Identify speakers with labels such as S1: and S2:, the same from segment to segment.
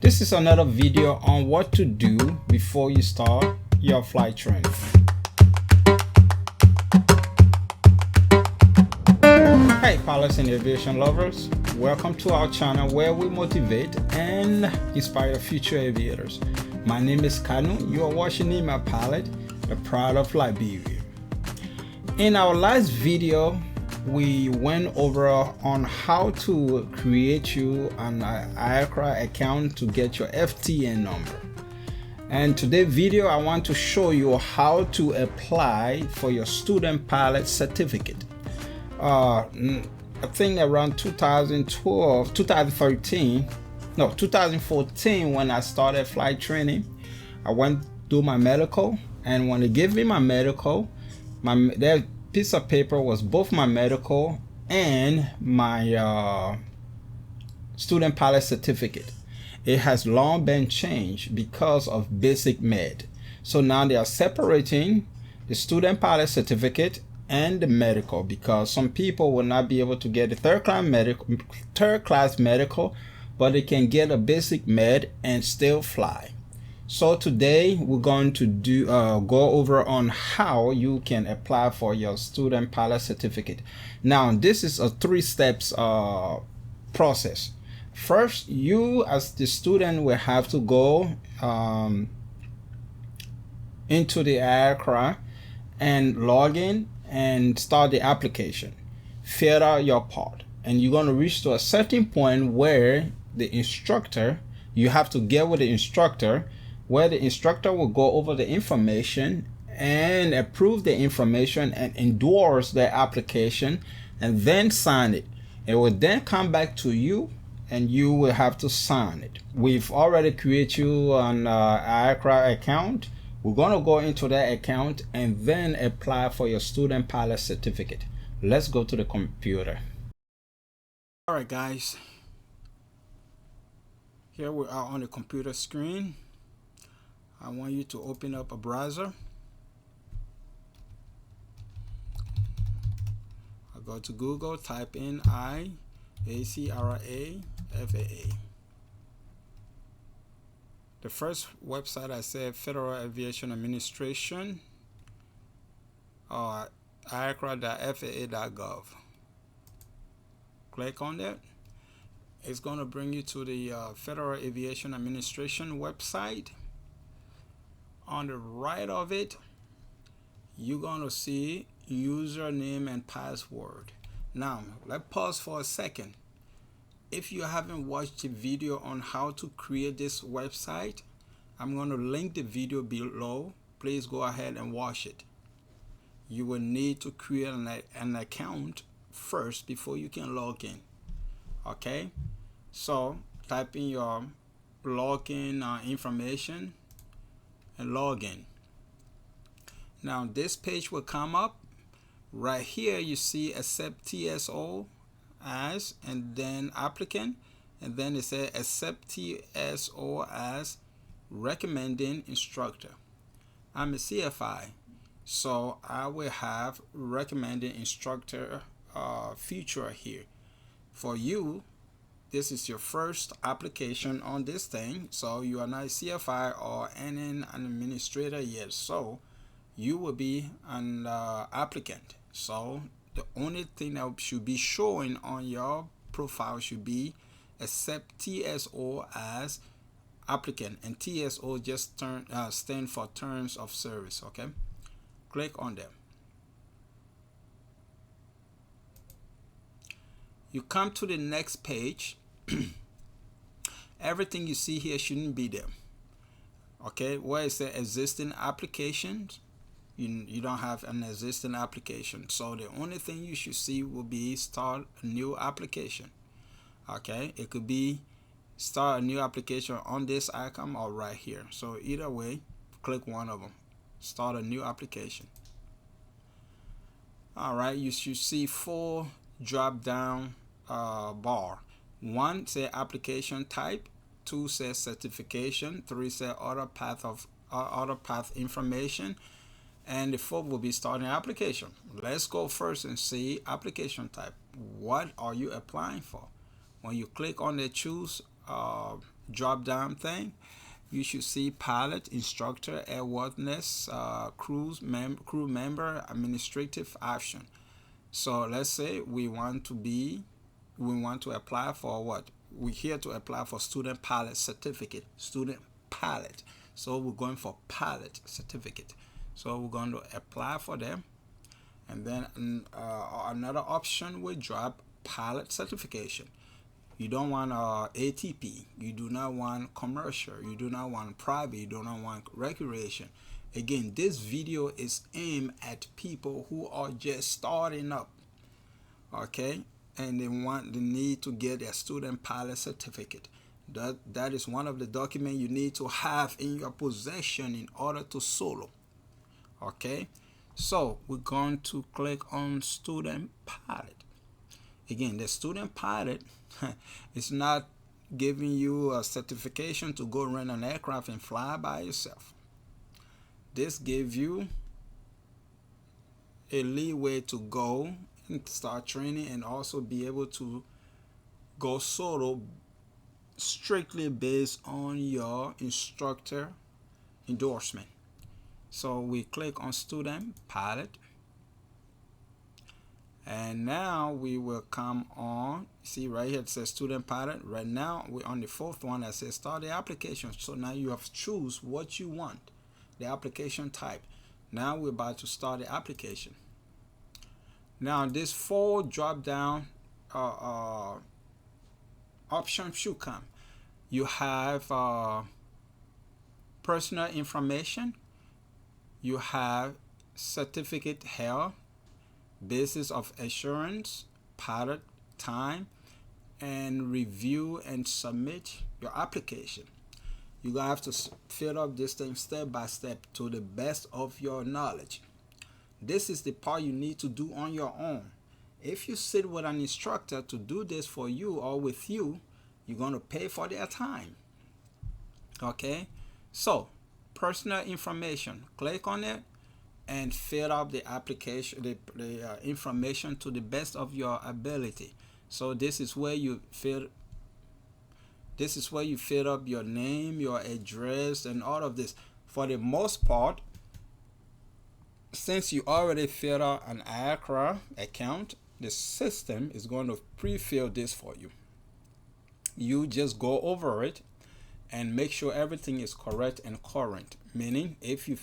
S1: This is another video on what to do before you start your flight training. Hey pilots and aviation lovers, welcome to our channel where we motivate and inspire future aviators. My name is Kanu, you are watching me, my pilot, the Pride of Liberia. In our last video, we went over on how to create you an aircraft account to get your FTN number. And today's video, I want to show you how to apply for your student pilot certificate. I think around 2014 when I started flight training, I went through my medical, and when they gave me my medical, that piece of paper was both my medical and my student pilot certificate. It has long been changed because of basic med. So now they are separating the student pilot certificate and the medical, because some people will not be able to get a third class medical, but they can get a basic med and still fly. So today we're going to go over on how you can apply for your student pilot certificate. Now this is a 3 steps process. First, you as the student will have to go into the aircraft and log in and start the application. Fill out your part, and you're going to reach to a certain point where the instructor, you have to get with the instructor, where the instructor will go over the information and approve the information and endorse the application and then sign it. It will then come back to you and you will have to sign it. We've already created you an aircraft account. We're going to go into that account and then apply for your student pilot certificate. Let's go to the computer. All right, guys. Here we are on the computer screen. I want you to open up a browser. I'll go to Google, type in IACRA FAA. The first website I said, Federal Aviation Administration, or aircraft.faa.gov. Click on that. It's going to bring you to the Federal Aviation Administration website. On the right of it, you're going to see username and password. Now, let's pause for a second. If you haven't watched the video on how to create this website, I'm going to link the video below. Please go ahead and watch it. You will need to create an account first before you can log in. Okay? So, type in your login information and log in. Now this page will come up. Right here you see accept TSO as, and then applicant, and then it says accept TSO as recommending instructor. I'm a CFI, so I will have recommending instructor feature here. For you, this is your first application on this thing, so you are not a CFI or an administrator yet, so you will be an applicant. So the only thing that should be showing on your profile should be accept TSO as applicant, and TSO just stand for terms of service. Okay, click on them. You come to the next page. Everything you see here shouldn't be there. Okay, where is the existing applications? You don't have an existing application, so the only thing you should see will be start a new application. Okay, it could be start a new application on this icon or right here. So either way, click one of them. Start a new application. All right, you should see 4 drop down bar. 1 say application type, 2 says certification, 3 say other path information, and the 4th will be starting application. Let's go first and see application type. What are you applying for? When you click on the choose drop down thing, you should see pilot, instructor, airworthiness, crew member, administrative action. So let's say we want to apply for what? We're here to apply for student pilot certificate, student pilot. So we're going for pilot certificate. So we're going to apply for them. And then another option will drop pilot certification. You don't want ATP. You do not want commercial. You do not want private. You do not want recreation. Again, this video is aimed at people who are just starting up, okay, and they need to get their student pilot certificate. That is one of the documents you need to have in your possession in order to solo. Okay, so we're going to click on student pilot. Again, the student pilot is not giving you a certification to go rent an aircraft and fly by yourself. This gives you a leeway to go and start training and also be able to go solo strictly based on your instructor endorsement. So we click on student pilot, and now we will come on. See right here it says student pilot. Right now we're on the fourth one that says start the application. So now you have to choose what you want, the application type. Now we're about to start the application. Now this 4 drop down option should come. You have personal information, you have certificate held, basis of assurance, pilot time, and review and submit your application. You're gonna have to fill up this thing step by step to the best of your knowledge. This is the part you need to do on your own. If you sit with an instructor to do this for you or with you, you're going to pay for their time. Okay, so personal information, click on it and fill up the application, the information to the best of your ability. So this is where you fill up your name, your address, and all of this. For the most part, since you already filled out an aircraft account, the system is going to pre-fill this for you. You just go over it and make sure everything is correct and current. Meaning, if you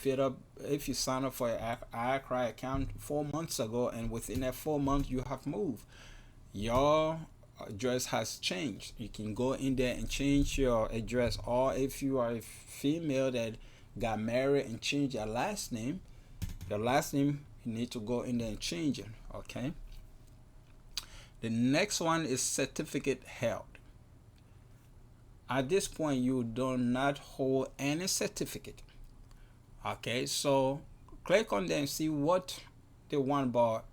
S1: sign up for an aircraft account 4 months ago, and within that 4 months you have moved, your address has changed. You can go in there and change your address. Or if you are a female that got married and changed your last name, you need to go in there and change it. Okay, the next one is certificate held. At this point you do not hold any certificate. Okay, so click on them and see what they want, but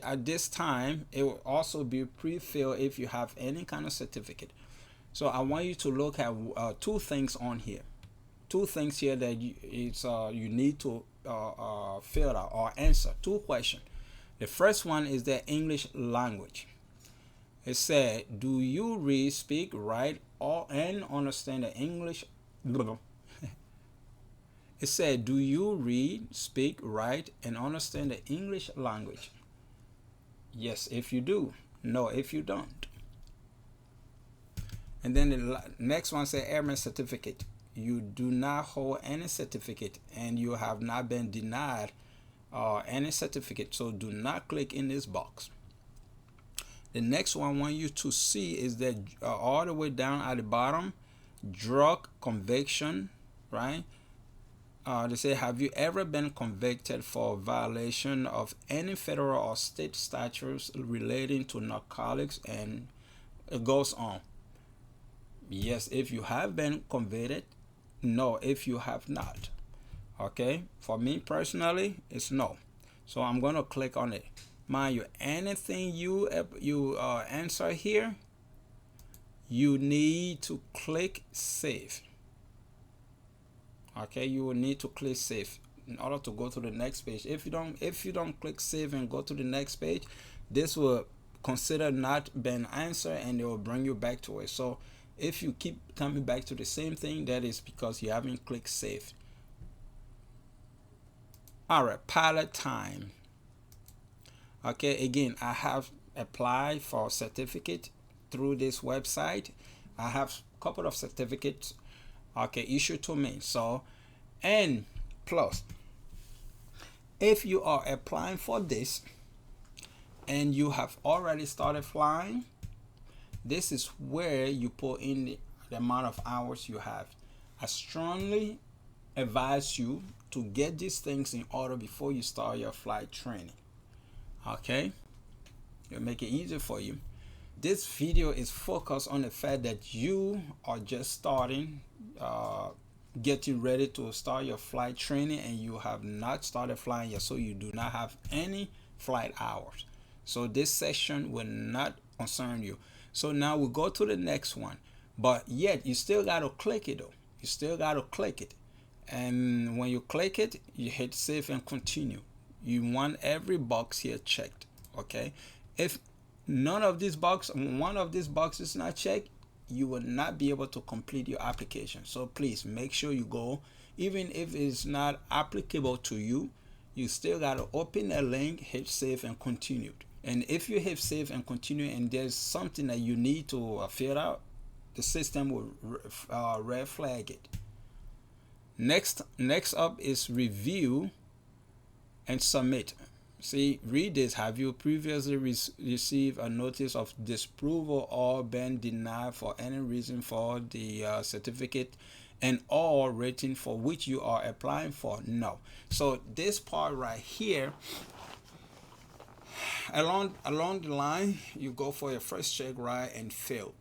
S1: at this time it will also be pre-filled if you have any kind of certificate. So I want you to look at 2 things on here. 2 things here that you need to fill out or answer. 2 questions. The first one is the English language. It said, do you read, speak, write, and understand the English? It said, do you read, speak, write, and understand the English language? Yes, if you do. No, if you don't. And then the next one says airman certificate. You do not hold any certificate and you have not been denied any certificate, so do not click in this box. The next one I want you to see is that all the way down at the bottom, drug conviction, right? They say, have you ever been convicted for violation of any federal or state statutes relating to narcotics? And it goes on. Yes, if you have been convicted. No, if you have not. Okay, for me personally, it's no. So I'm going to click on it. Mind you, anything you answer here, you need to click save. Okay, you will need to click save in order to go to the next page. If you don't click save and go to the next page, this will consider not been answered and it will bring you back to it. So If you keep coming back to the same thing, that is because you haven't clicked save. All right, pilot time. Okay, again, I have applied for certificate through this website. I have a couple of certificates, okay, issued to me. So, and plus, if you are applying for this and you have already started flying, this is where you put in the amount of hours you have. I strongly advise you to get these things in order before you start your flight training. Okay, it'll make it easier for you. This video is focused on the fact that you are just starting, getting ready to start your flight training, and you have not started flying yet, so you do not have any flight hours. So this session will not concern you. So now we'll go to the next one, but yet you still got to click it though. You still got to click it, and when you click it, you hit save and continue. You want every box here checked. Okay, if one of these boxes is not checked, you will not be able to complete your application. So please make sure you go. Even if it's not applicable to you, you still got to open a link, hit save and continue. And if you hit save and continue and there's something that you need to fill out, the system will red flag it. Next up is review and submit. See, read this. Have you previously received a notice of disapproval or been denied for any reason for the certificate and or rating for which you are applying for? No. So this part right here, along the line, you go for your first check ride and fail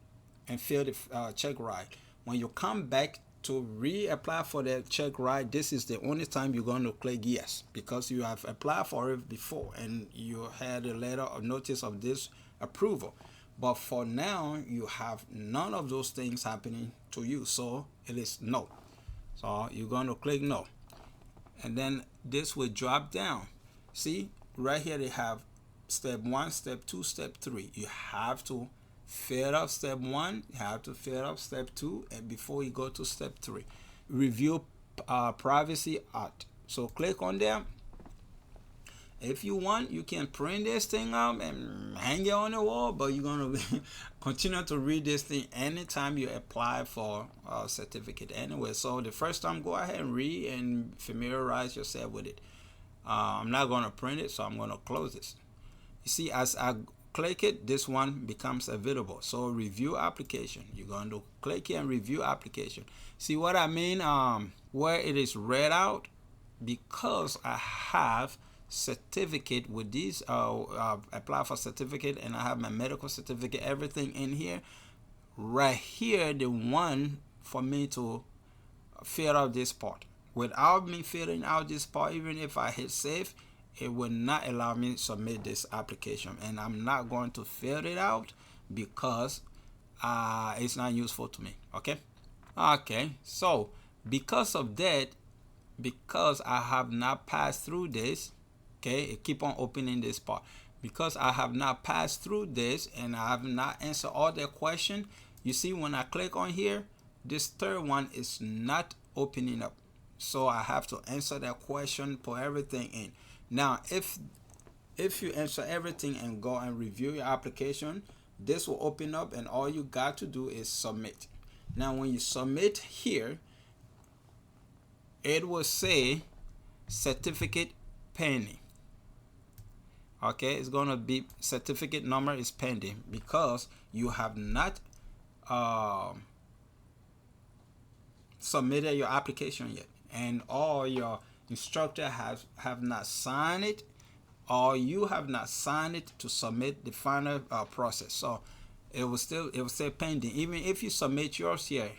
S1: the check ride. When you come back to reapply for the check ride, this is the only time you're going to click yes, because you have applied for it before and you had a letter of notice of this approval. But for now, you have none of those things happening to you, so it is no. So you're going to click no, and then this will drop down. See, right here they have step 1, step 2, step 3. You have to fill up step 1, you have to fill up step 2, and before you go to step 3, review privacy act. So click on there. If you want, you can print this thing up and hang it on the wall, but you're gonna continue to read this thing anytime you apply for a certificate anyway. So the first time, go ahead and read and familiarize yourself with it. I'm not gonna print it, so I'm gonna close this. You see, as I click it, this one becomes available. So review application, you're going to click here and review application. See what I mean? Where it is read out, because I have certificate with these, apply for certificate, and I have my medical certificate, everything in here. Right here, the one for me to fill out this part. Without me filling out this part, even if I hit save, it will not allow me to submit this application, and I'm not going to fill it out because it's not useful to me. Okay, so because of that, because I have not passed through this, okay, it keep on opening this part. Because I have not passed through this and I have not answered all the question, you see when I click on here, this third one is not opening up. So I have to answer that question, put everything in. Now, if you answer everything and go and review your application, this will open up and all you got to do is submit. Now, when you submit here, it will say certificate pending. Okay, it's going to be certificate number is pending because you have not submitted your application yet, and all your instructor have not signed it, or you have not signed it to submit the final process. So it will say pending. Even if you submit yours here,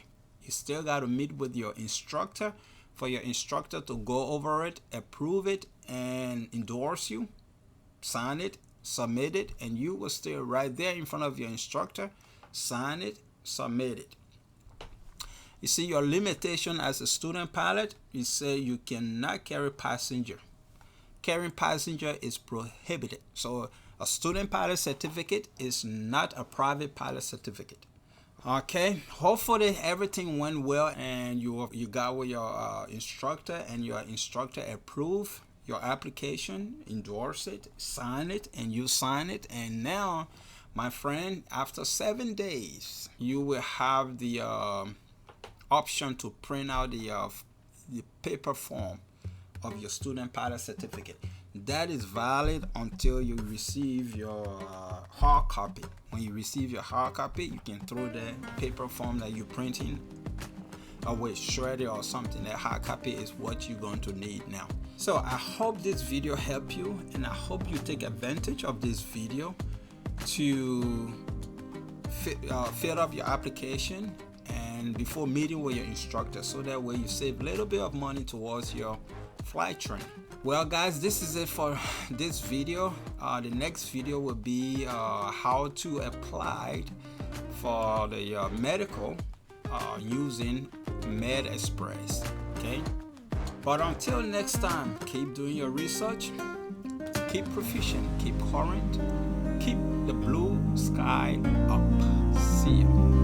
S1: you still got to meet with your instructor for your instructor to go over it, approve it, and endorse you, sign it, submit it, and you will stay right there in front of your instructor, sign it, submit it. You see your limitation as a student pilot, you say you cannot carry passenger. Carrying passenger is prohibited. So a student pilot certificate is not a private pilot certificate. A Okay, hopefully everything went well and you got with your instructor and your instructor approved your application, endorse it, sign it, and you sign it. And now, my friend, after 7 days, you will have the option to print out the paper form of your student pilot certificate. That is valid until you receive your hard copy. When you receive your hard copy, you can throw the paper form that you're printing away, shred it or something. That hard copy is what you're going to need now. So I hope this video helped you, and I hope you take advantage of this video to fill up your application and before meeting with your instructor, so that way you save a little bit of money towards your flight training. Well guys, this is it for this video. The next video will be how to apply for the medical using Med Express. Okay, but until next time, keep doing your research, keep proficient, keep current, keep the blue sky up. See you.